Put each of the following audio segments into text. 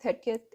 30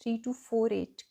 3248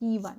P1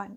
1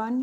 1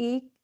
1